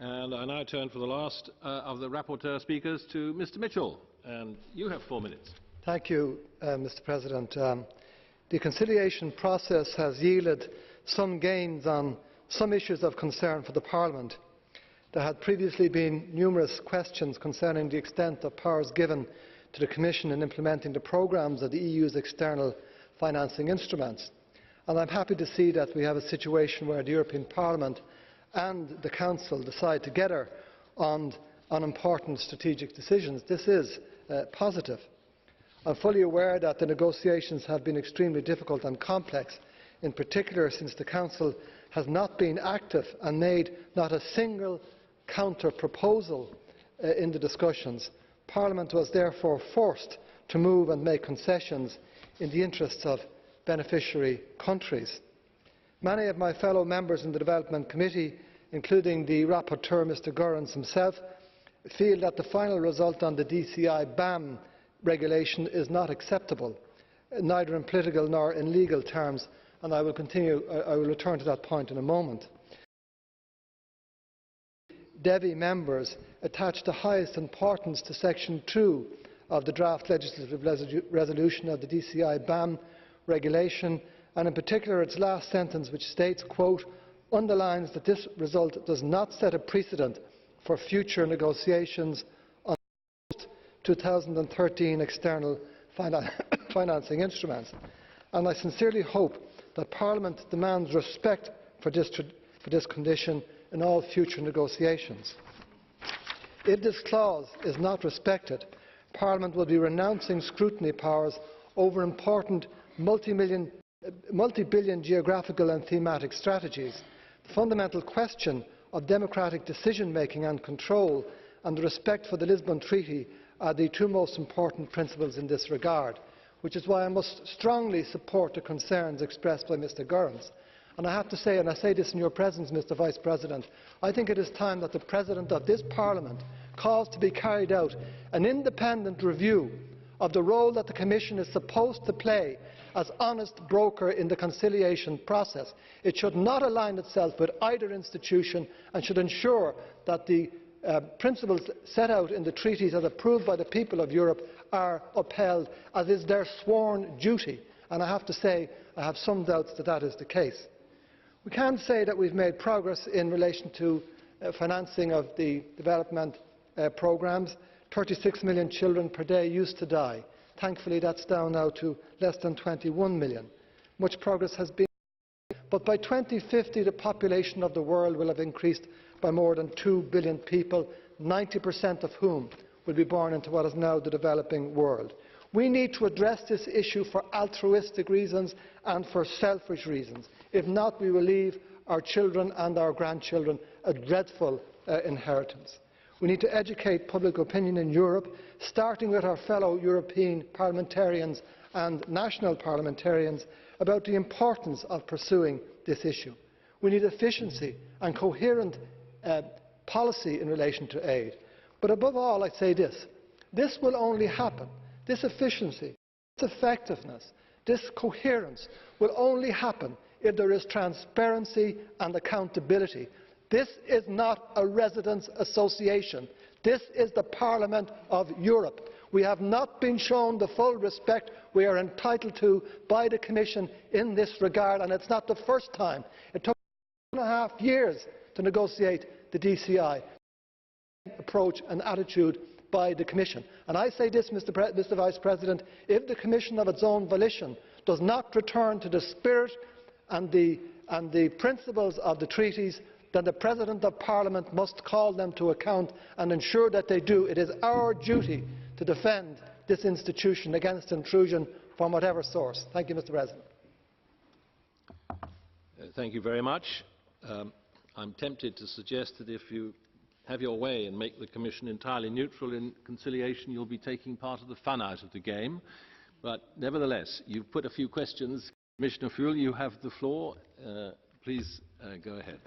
And I now turn for the last of the rapporteur speakers to Mr. Mitchell. And you have 4 minutes. Thank you, Mr. President. The conciliation process has yielded some gains on some issues of concern for the Parliament. There had previously been numerous questions concerning the extent of powers given to the Commission in implementing the programmes of the EU's external financing instruments. And I am happy to see that we have a situation where the European Parliament and the Council decide together on important strategic decisions. This is positive. I am fully aware that the negotiations have been extremely difficult and complex, in particular since the Council has not been active and made not a single counter-proposal in the discussions. Parliament was therefore forced to move and make concessions in the interests of beneficiary countries. Many of my fellow members in the Development Committee, including the rapporteur Mr Goerens himself, feel that the final result on the DCI BAM regulation is not acceptable, neither in political nor in legal terms, and I will return to that point in a moment. DEVI members attach the highest importance to Section 2 of the draft legislative resolution of the DCI BAM regulation, and in particular its last sentence, which states, quote, underlines that this result does not set a precedent for future negotiations on 2013 external financing instruments. And I sincerely hope that Parliament demands respect for this condition in all future negotiations. If this clause is not respected, Parliament will be renouncing scrutiny powers over important multi-billion geographical and thematic strategies. The fundamental question of democratic decision-making and control and the respect for the Lisbon Treaty are the two most important principles in this regard, which is why I must strongly support the concerns expressed by Mr Goerens. And I have to say, and I say this in your presence, Mr Vice President, I think it is time that the President of this Parliament calls to be carried out an independent review of the role that the Commission is supposed to play as honest broker in the conciliation process. It should not align itself with either institution and should ensure that the principles set out in the treaties as approved by the people of Europe are upheld, as is their sworn duty. And I have to say I have some doubts that that is the case. We can say that we have made progress in relation to financing of the development programmes. 36 million children per day used to die. Thankfully that is down now to less than 21 million. Much progress has been made, but by 2050 the population of the world will have increased by more than 2 billion people, 90% of whom will be born into what is now the developing world. We need to address this issue for altruistic reasons and for selfish reasons. If not, we will leave our children and our grandchildren a dreadful inheritance. We need to educate public opinion in Europe, starting with our fellow European parliamentarians and national parliamentarians, about the importance of pursuing this issue. We need efficiency and coherent policy in relation to aid. But above all, I say this. This will only happen. This efficiency, this effectiveness, this coherence will only happen if there is transparency and accountability. This is not a residents' association. This is the Parliament of Europe. We have not been shown the full respect we are entitled to by the Commission in this regard, and it is not the first time. It took 2.5 years to negotiate the DCI approach and attitude by the Commission. And I say this, Mr Vice President, if the Commission of its own volition does not return to the spirit and the principles of the treaties, then the President of Parliament must call them to account and ensure that they do. It is our duty to defend this institution against intrusion from whatever source. Thank you, Mr President. Thank you very much. I am tempted to suggest that if you have your way and make the Commission entirely neutral in conciliation, you will be taking part of the fun out of the game. But nevertheless, you have put a few questions. Commissioner Füle, you have the floor. Please go ahead.